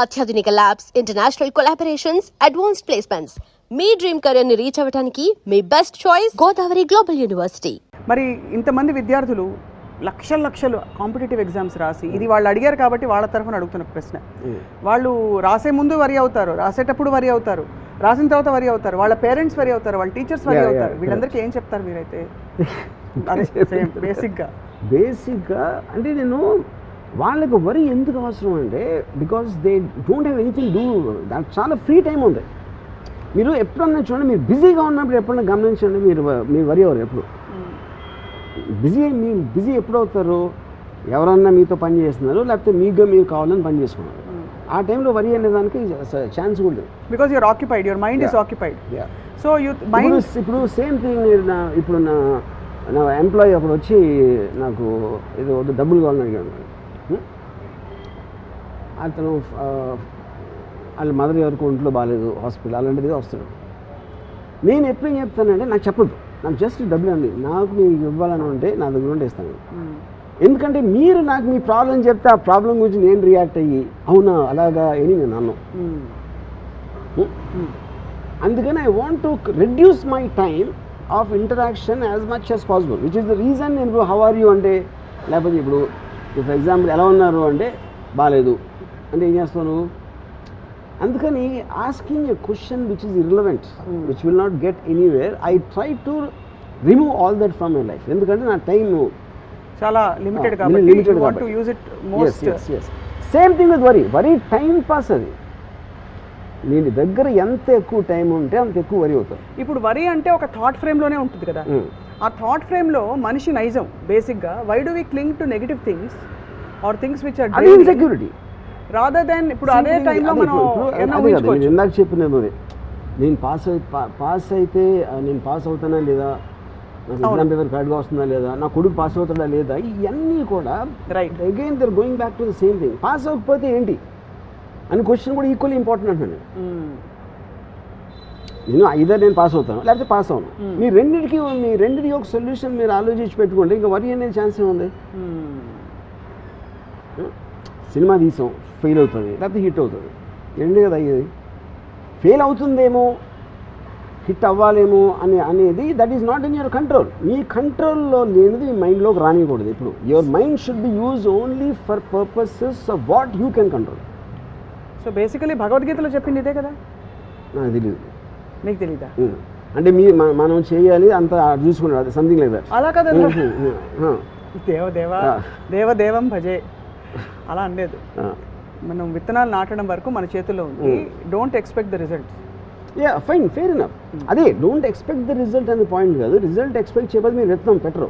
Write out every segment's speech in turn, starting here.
అత్యాధునిక labs, international collaborations, advanced placements. మీ dream career ని రీచ్ అవ్వడానికి మీ best choice Godavari global university. మరి ఇంతమంది విద్యార్థులు లక్షలు కాంపిటేటివ్ ఎగ్జామ్స్ రాసి, ఇది వాళ్ళు అడిగారు కాబట్టి వాళ్ళ తరఫున అడుగుతున్న ప్రశ్న. వాళ్ళు రాసే ముందు వరి అవుతారు, రాసేటప్పుడు వరి అవుతారు, రాసిన తర్వాత వరి అవుతారు, వాళ్ళ పేరెంట్స్ వరి అవుతారు, వాళ్ళ టీచర్స్ వరి అవుతారు. వీళ్ళందరికీ ఏం చెప్తారు మీరైతే? బేసిక్గా అంటే నేను వాళ్ళకి వరి ఎందుకు అవసరం అంటే because they don't have anything do. దానికి చాలా ఫ్రీ టైం ఉంది. మీరు ఎప్పుడన్నా చూడండి, మీరు బిజీగా ఉన్నప్పుడు ఎప్పుడన్నా గమనించండి, మీరు వరి అవ్వరు ఎప్పుడు. మీ బిజీ ఎప్పుడు అవుతారు? ఎవరన్నా మీతో పని చేస్తున్నారు, లేకపోతే మీరు కావాలని పని చేసుకున్నారు. ఆ టైంలో వరి అనే దానికి ఛాన్స్ కూడా లేదు. Because your occupied, your mind is occupied. So ఇప్పుడు సేమ్ థింగ్. ఇప్పుడు నా ఎంప్లాయీ అప్పుడు వచ్చి నాకు ఏదో డబ్బులు కావాలని అడిగాను. అతను వాళ్ళ మదర్ ఎవరికి ఒంట్లో బాగాలేదు, హాస్పిటల్ అలాంటిది వస్తాడు. నేను ఎప్పుడు ఏం చెప్తానంటే, నాకు చెప్పదు, నాకు జస్ట్ డబ్బులు అండి, నాకు మీకు ఇవ్వాలని ఉంటే నా దగ్గర ఉంటే ఇస్తాను. ఎందుకంటే మీరు నాకు మీ ప్రాబ్లం చెప్తే ఆ ప్రాబ్లం గురించి నేను రియాక్ట్ అయ్యి అవునా అలాగా అని నేను అన్నాను. అందుకని I want to reduce my time of interaction as much as possible, which is the reason. నేను హౌ ఆర్ యూ అంటే, లేకపోతే ఇప్పుడు ఫర్ ఎగ్జాంపుల్ ఎలా ఉన్నారు అంటే బాగాలేదు అంటే ఏం చేస్తాను. అందుకని asking a question which is irrelevant, which will not get anywhere, I try to remove all that from my life. ఎందుకంటే నా టైం చాలా లిమిటెడ్ కాబట్టి. Same thing with worry time pass. అది నేను దగ్గర ఎంత ఎక్కువ టైం ఉంటే అంత ఎక్కువ వరి అవుతాను. ఇప్పుడు వరి అంటే ఒక థాట్ ఫ్రేమ్లోనే ఉంటుంది కదా. ఆ థాట్ ఫ్రేమ్లో మనిషి నైజం బేసిక్గా, why do we cling to negative things or things which are insecurity rather than. ఇప్పుడు అదే టైంలో మనం ఇందాక చెప్పినది, నేను పాస్ అయితే నేను పాస్ అవుతానా లేదా, నాకు ఎగ్జామ్ పేపర్ కరెక్ట్గా వస్తుందా లేదా, నా కొడుకు పాస్ అవుతాడా లేదా, ఇవన్నీ కూడా right again they're going back to the same thing. Pass అవ్వకపోతే ఏంటి అని క్వశ్చన్ కూడా ఈక్వల్లీ ఇంపార్టెంట్ అంటున్నాను. నేను ఐదర్ నేను పాస్ అవుతాను లేకపోతే పాస్ అవును. మీ రెండింటికి ఒక సొల్యూషన్ మీరు ఆలోచించి పెట్టుకోండి. ఇంకా వరి అనేది ఛాన్స్ ఏముంది. సినిమా తీసాం, ఫెయిల్ అవుతుంది లేకపోతే హిట్ అవుతుంది, రెండే కదా అయ్యేది. ఫెయిల్ అవుతుందేమో, హిట్ అవ్వాలేమో అనేది that is not in your control. మీ కంట్రోల్లో లేనిది మీ మైండ్లోకి రానికూడదు. ఇప్పుడు your mind should be use only for purposes of what you can control. So basically భగవద్గీతలో చెప్పింది ఇదే కదా. నాకు తెలియదు. మీకు తెలీదా? అంటే మనం చేయాలి అంత చూసుకున్నాడు, అది సంథింగ్ లైక్ దట్. అలా కదా, దేవదేవం భజే అలా అనలేదు. మనం విత్తనాలు నాటడం వరకు మన చేతుల్లో ఉంది. Don't expect the result. Fine, fair enough. అదే డోంట్ ఎక్స్పెక్ట్ ద రిజల్ట్ అనే పాయింట్ కాదు. రిజల్ట్ ఎక్స్పెక్ట్ చేయబోదు, మీరు విత్తనం పెట్టరు.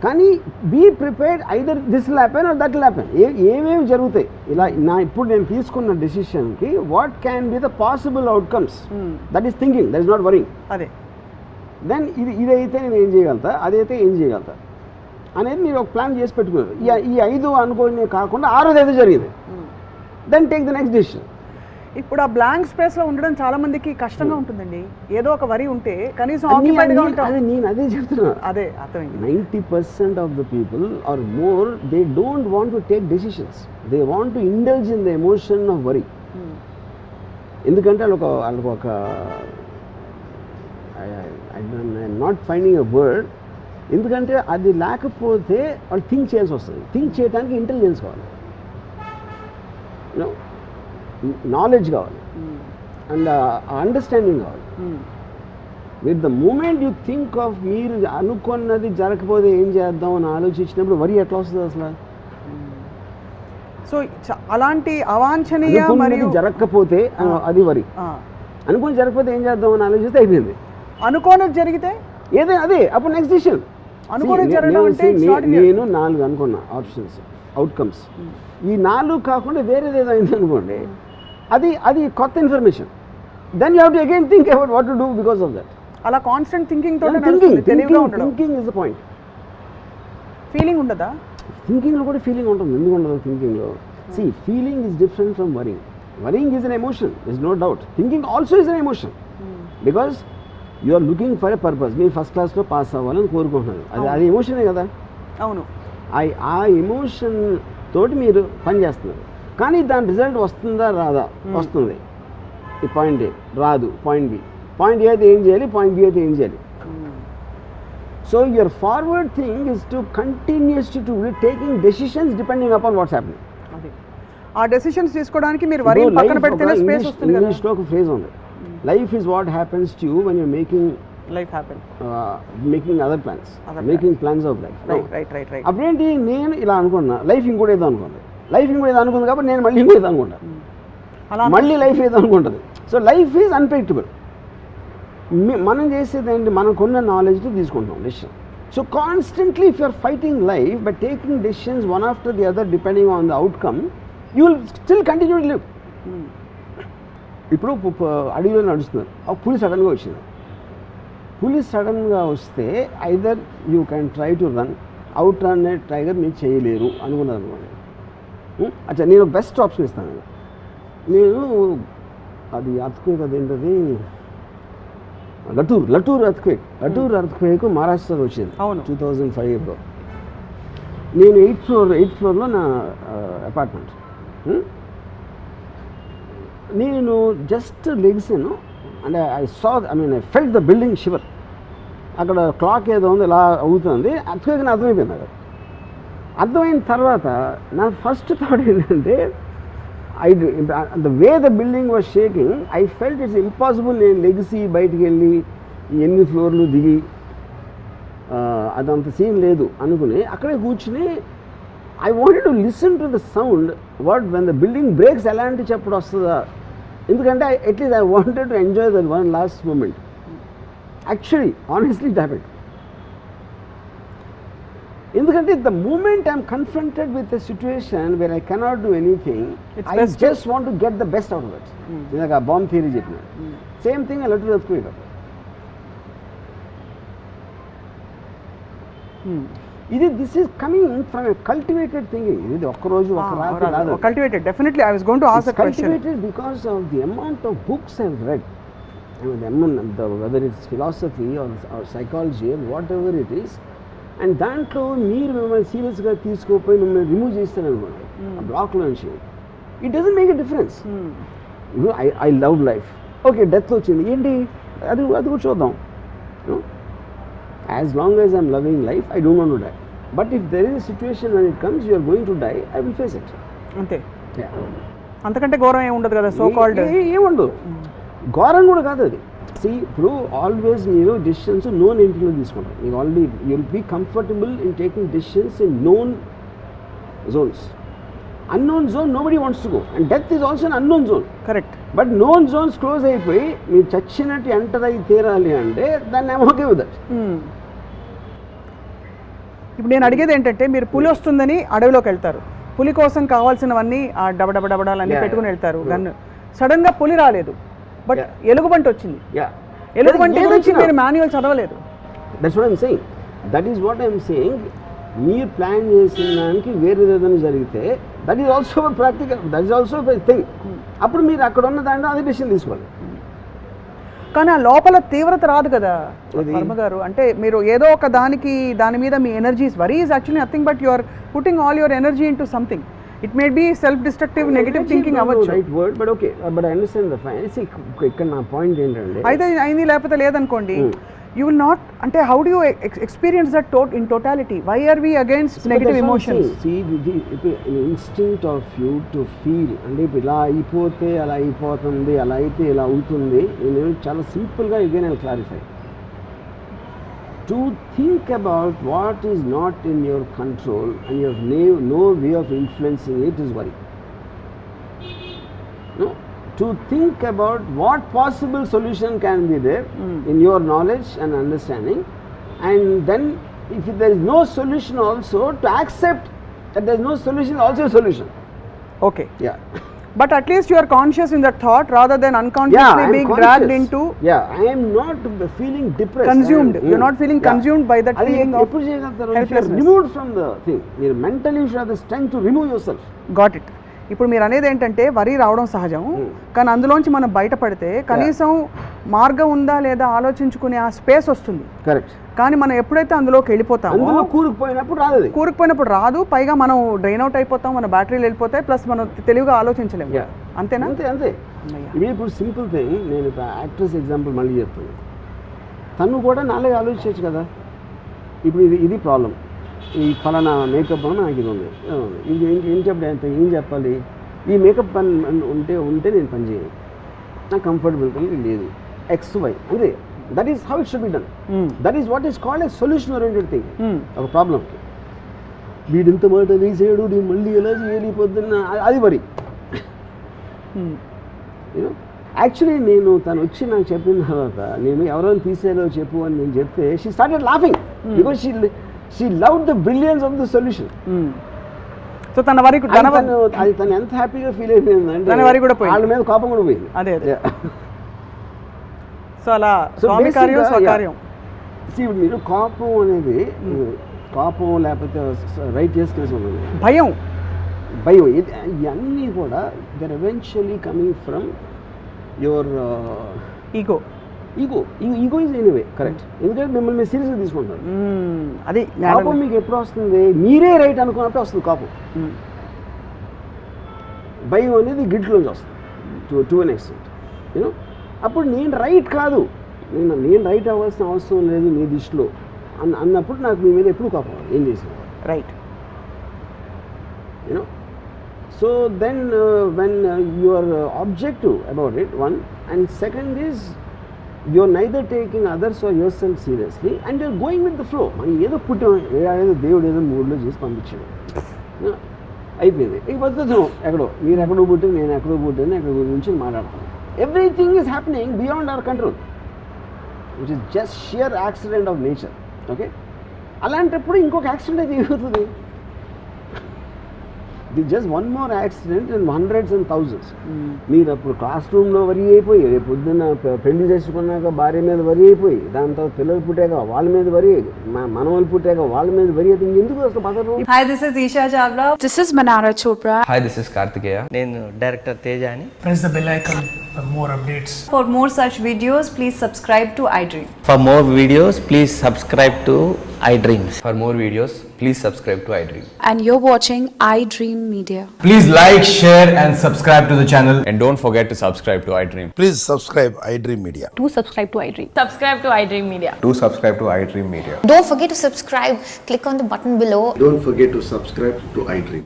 కానీ be prepared, either this will happen or that will happen. ఏమేమి జరుగుతాయి ఇలా ఇప్పుడు నేను తీసుకున్న డెసిషన్కి what can be the possible outcomes, that is thinking, that is not worrying. అదే దెన్ ఇదైతే నేను ఏం చేయగలుగుతా, అదైతే ఏం చేయగలుగుతా అనేది మీరు ఒక ప్లాన్ చేసి పెట్టుకున్నారు. ఈ 5 అనుకోని కాకుండా 6ది ఏదో జరిగింది, then take the next decision. ఇప్పుడు ఆ బ్లాంక్ స్పేస్లో ఉండడం చాలా మందికి కష్టంగా ఉంటుందండి. ఏదో ఒక వరి ఉంటే కనీసం ఆక్యుపైడ్గా ఉంటారు. నేను అదే చెప్తున్నాను. అదే అర్థమైంది. 90% of the people are more, they don't want to take decisions, they want to indulge in the emotion of worry. ఎందుకంటే వాళ్ళకు ఒక I'm not finding a word, ఎందుకంటే అది లేకపోతే వాళ్ళు థింక్ చేయాల్సి వస్తుంది. థింక్ చేయడానికి ఇంటెలిజెన్స్ కావాలి, నాలెడ్జ్ కావాలి, అండ్ అండర్స్టాండింగ్ కావాలి. With the moment you think of, మీరు అనుకున్నది జరగకపోతే ఏం చేద్దాం అని ఆలోచించినప్పుడు వరి ఎట్లా వస్తుంది అసలు? సో అలాంటి అవాంఛనీయ మరియు జరగకపోతే అది వరి. అనుకుని జరగకపోతే ఏం చేద్దాం అని ఆలోచిస్తే అయిపోయింది. అనుకోనది జరిగితే ఏదే అదే అప్పుడు నెక్స్ట్ డిసిషన్. నేను 4 అనుకున్నా ఆప్షన్స్, అవుట్కమ్స్. ఈ 4 కాకుండా వేరేది ఏదో అయింది అనుకోండి, అది కొత్త information. Then you have to again think about what to do because of that. అలా constant thinking is the point. Feeling ఉండదా? థింకింగ్లో కూడా ఫీలింగ్ ఉంటుంది. ఎందుకు ఉండదు థింకింగ్లో? See, feeling is different from worrying. Worrying is an emotion, there's no doubt. Thinking also is an emotion. Because you are looking for a purpose. మీరు first క్లాస్లో pass అవ్వాలని కోరుకుంటున్నారు, అది ఎమోషనే కదా. అవును. ఆ ఎమోషన్ తోటి మీరు పని చేస్తున్నారు. కానీ దాని రిజల్ట్ వస్తుందా రాదా? వస్తుంది. ఈ పాయింట్ ఏ రాదు, పాయింట్ బి. పాయింట్ ఏ అయితే ఏం చేయాలి, పాయింట్ బి అయితే ఏం చేయాలి. So your forward thing is to continues to taking decisions depending upon what's happening. ఆ డెసిషన్స్ తీసుకోవడానికి మీరు వరి పక్కన పెడితేనే స్పేస్ వస్తుంది కదా. ఇంగ్లీష్లో ఒక ఫ్రేజ్ ఉంది, life is what happens to you when your life happen making other plans, making plans of life. Right. అప్పుడేంటి, నేను ఇలా అనుకున్నా, లైఫ్ ఇంకోటి ఏదో అనుకుంది, లైఫ్ ఇంకోటి ఏదో అనుకుంది కాబట్టి నేను మళ్ళీ ఇంకో ఏదో అనుకుంటా, మళ్ళీ లైఫ్ ఏదో అనుకుంటుంది. So life is unpredictable. మనం చేసేది ఏంటి, మనకున్న నాలెడ్జ్తో తీసుకుంటాం decision. So constantly if you're fighting life by taking decisions one after the other depending on the outcome, you will still continue to live. ఇప్పుడు అడవిలో నడుస్తున్నారు, ఆ పులి సడన్గా వచ్చింది. పులి సడన్గా వస్తే either you can try to run, out run tiger మీరు చేయలేరు అనుకున్నారు అనుకోండి. అచ్చా, నేను బెస్ట్ ఆప్షన్ ఇస్తాను. నేను అది అర్త్క్వేక్, అదేంటది లటూర్ అర్త్క్వేక్ మహారాష్ట్రలో వచ్చింది 2005లో. నేను ఎయిత్ ఫ్లోర్లో నా అపార్ట్మెంట్. నేను జస్ట్ లెగ్సాను అంటే I felt the building shiver. అక్కడ క్లాక్ ఏదో ఉంది ఇలా అవుతుంది, అర్త్క్వేక్ అని అర్థమైపోయింది. అది అర్థమైన తర్వాత నా ఫస్ట్ థాట్ ఏంటంటే, the way the building was shaking, I felt it's impossible నేను లెగిసి బయటికి వెళ్ళి ఎన్ని ఫ్లోర్లు దిగి అదంత సీన్ లేదు అనుకుని అక్కడే కూర్చుని I wanted to listen to the sound what when the building breaks ఎలాంటి చెప్పడం వస్తుందా. ఎందుకంటే at least I wanted to enjoy that one last moment. Actually honestly it happened. ఎందుకంటే the moment I'm confronted with a situation where I cannot do anything, I just want to get the best out of that. ఇందాక bomb theory చెప్పిన same thing I let to earthquake. ఇది this is coming from a cultivated thinking. ఇది ఒక్కరోజు ఒక రాత్రి రాదు. Cultivated, definitely I was going to ask the question. Cultivated because of the amount of books I've read. I mean, whether it's philosophy or psychology or whatever it is, and దాంట్లో మీరు మిమ్మల్ని సీరియస్గా తీసుకోపోయి మిమ్మల్ని రిమూవ్ చేస్తారనుకోండి ఆ బ్లాక్లో నుంచి, it doesn't make a difference. I love life, okay death వచ్చింది ఏంటి, అది కూడా చూద్దాం. As long as I'm loving life I don't want to die. But if there is a situation when it comes you are going to die, I will face it. అంతే, అంతకంటే ఘోరం ఏమి ఉండదు కదా. సో కాల్డ్ ఏముండదు, ఘోరం కూడా కాదు అది. ఇప్పుడు ఆల్వేస్ మీరు డెసిషన్స్ నోన్ ఎంట్రీలో తీసుకుంటారు. మీకు already you will be comfortable in taking decisions in known zones. Unknown zone nobody wants to go, and death is also an unknown zone. Correct. But known zones close అయిపోయి మీరు చచ్చినట్టు enter అయి తీరాలి అంటే దాన్ని ఐమ్ ఓకే విత్ దట్. ఇప్పుడు నేను అడిగేది ఏంటంటే, మీరు పులి వస్తుందని అడవిలోకి వెళ్తారు, పులి కోసం కావాల్సినవన్నీ ఆ డబడబడబడాలన్నీ పెట్టుకుని వెళ్తారు. గన్ను సడన్గా పులి రాలేదు, బట్ ఎలుగుబంటి వచ్చింది. ఎలుగుబంటి గురించి మీరు మాన్యువల్ చదవలేదు. That's what I'm saying. That is what I'm saying. మీరు ప్లాన్ చేసిన దానికి వేరే ఏదైనా జరిగితే that is also practical, that is also thing. అప్పుడు మీరు అక్కడ ఉన్న దాంట్లో అదే డెసిషన్ తీసుకోవాలి. కానీ ఆ లోపల తీవ్రత రాదు కదా వర్మ గారు. అంటే మీరు ఏదో ఒక దాని మీద మీ energies, worry is actually nothing but you are putting all your energy into something. It may be self destructive negative thinking అవ్వచ్చు. Right word, but okay, but I understand the fines. ఇక్కడ నా పాయింట్ ఏంటంటే, అయితే అయింది లేకపోతే లేదనుకోండి, you will not, అంటే how do you experience that in totality? Why are we against negative emotions? Instinct of you to feel. అంటే ఇప్పుడు ఇలా అయిపోతే అలా అయిపోతుంది, అలా అయితే ఇలా అవుతుంది. నేను చాలా సింపుల్గా again I clarify. To think about what is not in your control and you have no way of influencing it is worry. No? To think about what possible solution can be there in your knowledge and understanding, and then if there is no solution also, to accept that there is no solution is also a solution. Okay. Yeah. But at least you are conscious in that thought rather than unconsciously being dragged into. Yeah, I am not feeling depressed. Consumed. You're not feeling consumed by that feeling of helplessness. If you are removed from the thing, mentally you should have the strength to remove yourself. Got it. ఇప్పుడు మీరు అనేది ఏంటంటే వరి రావడం సహజం, కానీ అందులోంచి మనం బయటపడితే కనీసం మార్గం ఉందా లేదా ఆలోచించుకునే ఆ స్పేస్ వస్తుంది. కరెక్ట్. కానీ మనం ఎప్పుడైతే అందులోకి వెళ్ళిపోతామో అందులో కూరుకుపోయినప్పుడు రాదు, పైగా మనం డ్రైన్ అవుట్ అయిపోతాం, మన బ్యాటరీలు వెళ్ళిపోతాయి, ప్లస్ మనం తెలివిగా ఆలోచించలేము. అంతేనా? అంతే. ఇప్పుడు సింపుల్ థింగ్, నేను యాక్ట్రెస్ ఎగ్జాంపుల్ మళ్ళీ చెప్తాను. తను కూడా నాలుగు ఆలోచించవచ్చు కదా. ఇప్పుడు ఇది ప్రాబ్లం, ఈ ఫలానా మేకప్ అని నాకు ఇది ఉంది, ఇది ఏం చెప్పాలి, ఈ మేకప్ పని ఉంటే నేను పని చేయను, నాకు కంఫర్టబుల్గా లేదు, XY అంతే. That is how it should be done. That is what is called a solution oriented thing. ఒక ప్రాబ్లంకి వీడింత మాట వేసాడు, నేను మళ్ళీ ఎలా చేయాలి పొద్దున్న, అది వరి. యూనో యాక్చువల్లీ నేను తను వచ్చి నాకు చెప్పిన తర్వాత, నేను ఎవరైనా తీసేయాలో చెప్పు అని నేను చెప్తే, she started laughing because she loved the brilliance of the solution. So తన వరకు తను ఎంత హ్యాపీగా ఫీల్ అయిపోయింది అంటే వాళ్ళ మీద కోపం కూడా పోయింది. అదే. సో అలా స్వామి కార్యం స్వకార్యం. మీరు కోపం అనేది కోపం లేకపోతే రైట్ చేసుకునేసి ఉన్నది, భయం ఇవన్నీ కూడా they're eventually coming from your ego is anyway. Correct. ఎందుకంటే మిమ్మల్ని మీరు సీరియస్గా తీసుకుంటారు. అది కోపం మీకు ఎప్పుడు వస్తుంది, మీరే రైట్ అనుకున్నప్పుడు వస్తుంది కోపం. భయం అనేది గిడ్లోంచి వస్తుంది టు అన్ ఎక్స్టెంట్. యూనో అప్పుడు నేను రైట్ కాదు, నేను రైట్ అవ్వాల్సిన అవసరం లేదు మీ దృష్టిలో అన్నప్పుడు నాకు మీ మీద ఎప్పుడు కోపం ఏం చేసాను. Right. You know so then when you are objective about it, one, and second is you're neither taking others or yourself seriously and you're going with the flow. మనం ఏదో పుట్టాం, ఏదో దేవుడు ఏదో మూడ్లో చేసి పంపించాడు, అయిపోయింది. ఈ పద్ధతి ఎక్కడో మీరు ఎక్కడో పుట్టింది, నేను ఎక్కడో పుట్టింది, ఎక్కడ గురించి మాట్లాడతాను. Everything is happening beyond our control, which is just shear accident of nature. Okay, అలాంటప్పుడు ఇంకొక యాక్సిడెంట్ అయితే ఏమవుతుంది? Just one more accident and hundreds and thousands. మీరు అప్పుడు క్లాస్ రూమ్లో వరి అయిపోయి, రేపు పొద్దున్న పెళ్లి చేసుకున్నాక భార్య మీద వరి అయిపోయి, దాని తర్వాత పిల్లలు పుట్టాక వాళ్ళ మీద వరి, మనవలు పుట్టాక వాళ్ళ మీద వరి అయితే ఇంకెందుకు అసలు పదరు? Hi, this is Isha Chavla. This is Manara Chopra. Hi, this is Kartikeya. నేను డైరెక్టర్ తేజ అని. Press the bell icon for more updates. For more such videos, please subscribe to iDream. For more videos, please subscribe to iDreams. For more videos, please subscribe to iDream. And you're watching iDream Media. Please like, share and subscribe to the channel. And don't forget to subscribe to iDream. Please subscribe iDream Media. Do subscribe to iDream. Subscribe to iDream Media. Do subscribe to iDream Media. Don't forget to subscribe. Click on the button below. Don't forget to subscribe to iDream.